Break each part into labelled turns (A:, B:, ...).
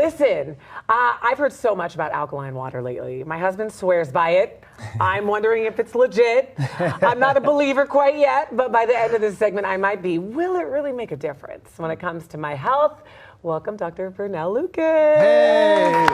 A: Listen, I've heard so much about alkaline water lately. My husband swears by it. I'm wondering if it's legit. I'm not a believer quite yet, but by the end of this segment, I might be. Will it really make a difference when it comes to my health? Welcome, Dr. Vernell Lucas.
B: Hey.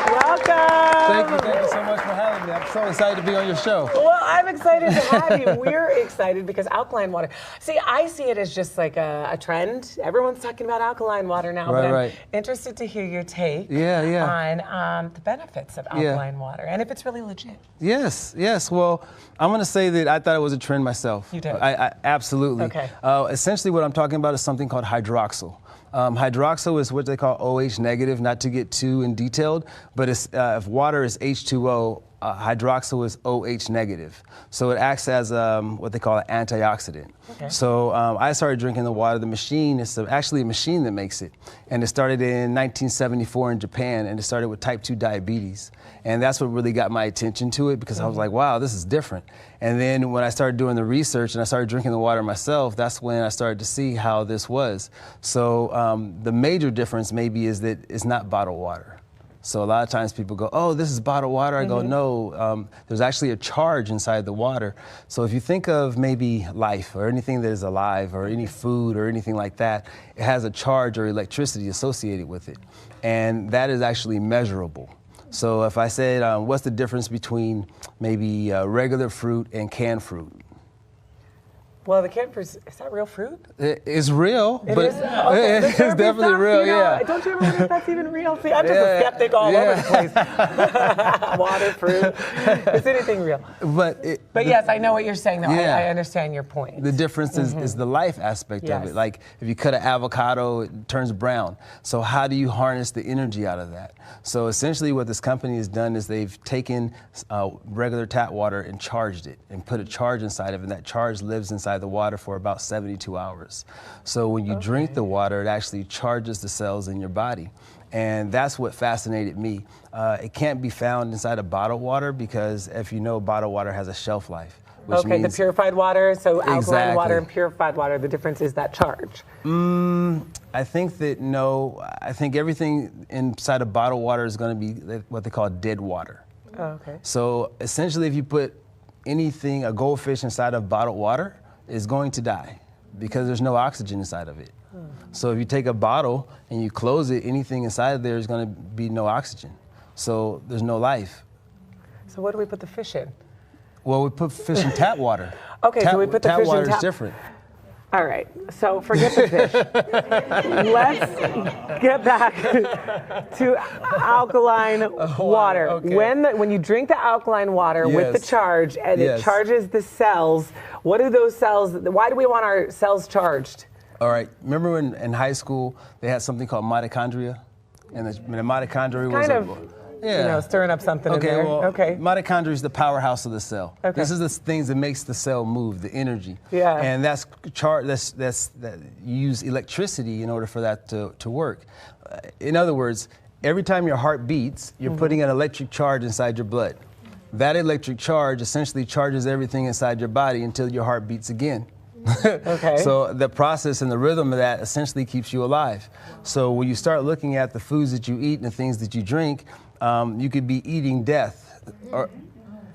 A: Welcome.
B: Thank you so much for having me. I'm so excited to be on your show.
A: Well, I'm excited to have you. We're excited because alkaline water. See, I see it as just like a trend. Everyone's talking about alkaline water now, but I'm interested to hear your take on the benefits of alkaline water and if it's really legit.
B: Yes. Well, I'm going to say that I thought it was a trend myself.
A: You did?
B: I absolutely.
A: Okay.
B: Essentially, what I'm talking about is something called hydroxyl. Hydroxyl is what they call OH negative, not to get too in detailed, but if water is H2O, hydroxyl is OH negative. So it acts as what they call an antioxidant. Okay. So I started drinking the water. The machine is actually a machine that makes it. And it started in 1974 in Japan, and it started with type 2 diabetes. And that's what really got my attention to it, because I was like, wow, this is different. And then when I started doing the research and I started drinking the water myself, that's when I started to see how this was. So the major difference maybe is that it's not bottled water. So a lot of times people go, oh, this is bottled water. I go, no, there's actually a charge inside the water. So if you think of maybe life or anything that is alive or any food or anything like that, it has a charge or electricity associated with it. And that is actually measurable. So if I said, what's the difference between maybe regular fruit and canned fruit?
A: Well, the canned fruit, is that real fruit?
B: It's real, but
A: okay.
B: It's definitely real,
A: Don't you ever wonder if that's even real? See, I'm just a skeptic all over the place. Water, fruit, is anything real? But yes, I know what you're saying, though. I understand your point.
B: The difference is the life aspect of it. Like, if you cut an avocado, it turns brown. So how do you harness the energy out of that? So essentially what this company has done is they've taken regular tap water and charged it and put a charge inside of it, and that charge lives inside the water for about 72 hours. So when you drink the water, it actually charges the cells in your body. And that's what fascinated me. It can't be found inside of bottled water because, if you know, bottled water has a shelf life. Which means
A: the purified water, so alkaline water and purified water, the difference is that charge.
B: I think that I think everything inside of bottled water is going to be what they call dead water.
A: Oh, okay.
B: So essentially if you put a goldfish inside of bottled water, is going to die because there's no oxygen inside of it. So if you take a bottle and you close it, anything inside of there is going to be no oxygen. So there's no life.
A: So what do we put the fish in?
B: Well, we put fish in tap water.
A: Okay, so we put the fish in
B: tap water is different.
A: All right, so forget the fish. Let's get back to alkaline water.
B: Okay.
A: When you drink the alkaline water with the charge and it charges the cells, what do those cells, why do we want our cells charged?
B: All right, remember when in high school they had something called mitochondria? And the mitochondria was
A: stirring up something in there.
B: Mitochondria is the powerhouse of the cell.
A: Okay.
B: This is the things that makes the cell move, the energy.
A: Yeah.
B: And that you use electricity in order for that to work. In other words, every time your heart beats, you're putting an electric charge inside your blood. That electric charge essentially charges everything inside your body until your heart beats again.
A: Okay.
B: So the process and the rhythm of that essentially keeps you alive. So when you start looking at the foods that you eat and the things that you drink, you could be eating death.
A: Oh,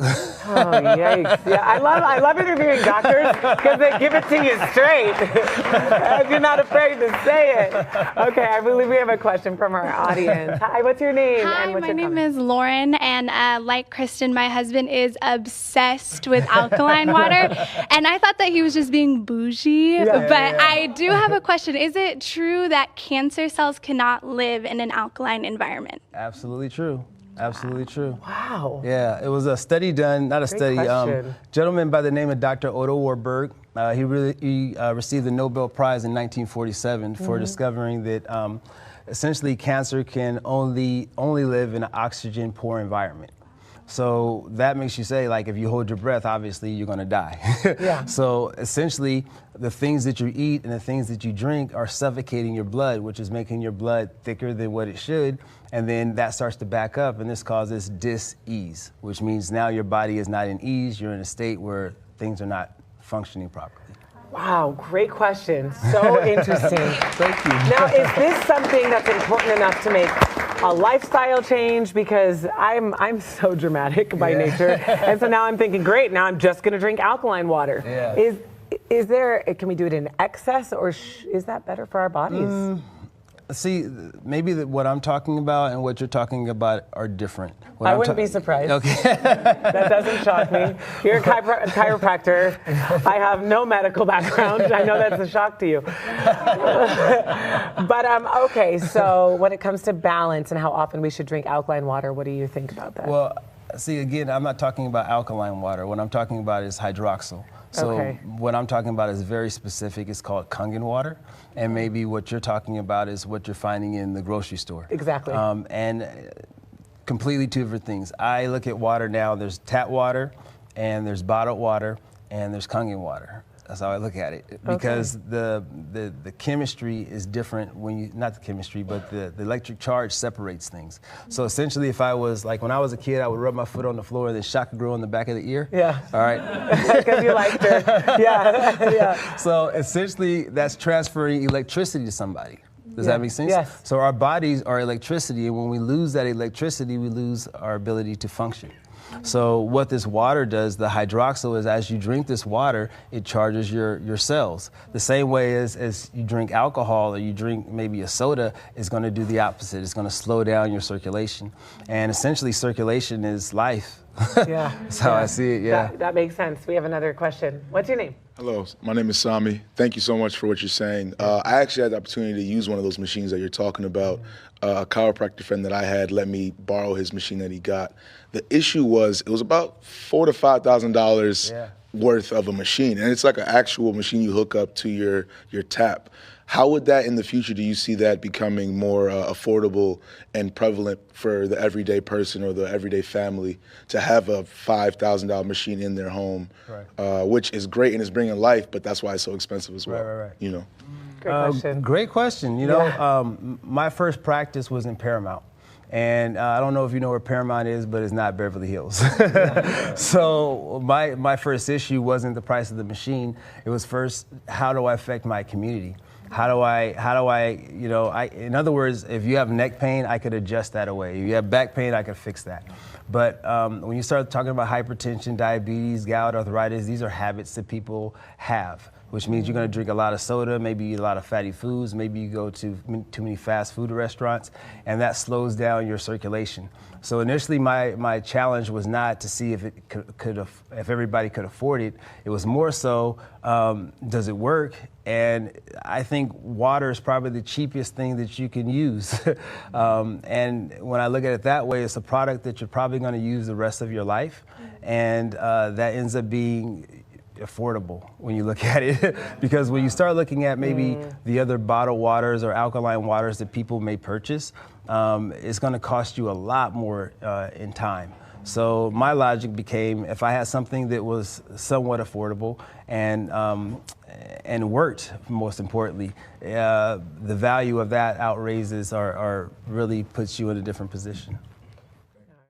A: yikes. Yeah, I love interviewing doctors because they give it to you straight. And you're not afraid to say it. Okay, I believe we have a question from our audience. Hi, what's your name?
C: Hi, my name is Lauren, and like Kristin, my husband is obsessed with alkaline water, and I thought that he was just being bougie, but I do have a question. Is it true that cancer cells cannot live in an alkaline environment?
B: Absolutely true. Absolutely true.
A: Wow.
B: Yeah, it was a study done, not a study, gentleman by the name of Dr. Otto Warburg. He received the Nobel Prize in 1947 for discovering that essentially cancer can only live in an oxygen poor environment. So that makes you say, like, if you hold your breath, obviously you're going to die.
A: Yeah.
B: So essentially, the things that you eat and the things that you drink are suffocating your blood, which is making your blood thicker than what it should. And then that starts to back up, and this causes dis-ease, which means now your body is not in ease. You're in a state where things are not functioning properly.
A: Wow, great question. So interesting.
B: Thank you.
A: Now, is this something that's important enough to make a lifestyle change because I'm so dramatic by nature, and so now I'm thinking, great, now I'm just going to drink alkaline water.
B: Yeah.
A: Is there? Can we do it in excess, or is that better for our bodies?
B: See, maybe what I'm talking about and what you're talking about are different.
A: I wouldn't be surprised.
B: Okay.
A: That doesn't shock me. You're a chiropractor. I have no medical background. I know that's a shock to you. But okay, so when it comes to balance and how often we should drink alkaline water, what do you think about that?
B: Well, see, again, I'm not talking about alkaline water. What I'm talking about is hydroxyl. So what I'm talking about is very specific. It's called Kangen water. And maybe what you're talking about is what you're finding in the grocery store.
A: Exactly.
B: And completely two different things. I look at water now, there's tap water, and there's bottled water, and there's Kangen water. That's how I look at it. Because the chemistry is different when you, not the chemistry, but the electric charge separates things. So essentially, if I was, like when I was a kid, I would rub my foot on the floor and then shock a girl in the back of the ear.
A: Yeah.
B: All right.
A: Because you liked her. Yeah. Yeah.
B: So essentially, that's transferring electricity to somebody. Does that make sense?
A: Yes.
B: So our bodies are electricity, and when we lose that electricity, we lose our ability to function. So what this water does, the hydroxyl, is as you drink this water, it charges your cells. The same way as you drink alcohol or you drink maybe a soda, is going to do the opposite. It's going to slow down your circulation. And essentially, circulation is life.
A: Yeah.
B: That's how I see it, yeah.
A: That makes sense. We have another question. What's your name?
D: Hello, my name is Sami. Thank you so much for what you're saying. I actually had the opportunity to use one of those machines that you're talking about. A chiropractor friend that I had let me borrow his machine that he got. The issue was it was about $4,000 to $5,000 worth of a machine, and it's like an actual machine you hook up to your tap. How would that in the future, do you see that becoming more affordable and prevalent for the everyday person or the everyday family to have a $5,000 machine in their home, which is great and is bringing life, but that's why it's so expensive as well.
B: Right.
D: You know.
A: Great question.
B: Great question. You know, my first practice was in Paramount. And I don't know if you know where Paramount is, but it's not Beverly Hills. So my first issue wasn't the price of the machine. It was first, how do I affect my community? How do I, you know, in other words, if you have neck pain, I could adjust that away. If you have back pain, I could fix that. But when you start talking about hypertension, diabetes, gout, arthritis, these are habits that people have, which means you're going to drink a lot of soda, maybe eat a lot of fatty foods, maybe you go to too many fast food restaurants, and that slows down your circulation. So initially, my challenge was not to see if it if everybody could afford it. It was more so, does it work? And I think water is probably the cheapest thing that you can use. And when I look at it that way, it's a product that you're probably going to use the rest of your life, and that ends up being affordable when you look at it. Because when you start looking at maybe the other bottled waters or alkaline waters that people may purchase, it's going to cost you a lot more in time. So my logic became, if I had something that was somewhat affordable and worked, most importantly, the value of that outraises or really puts you in a different position.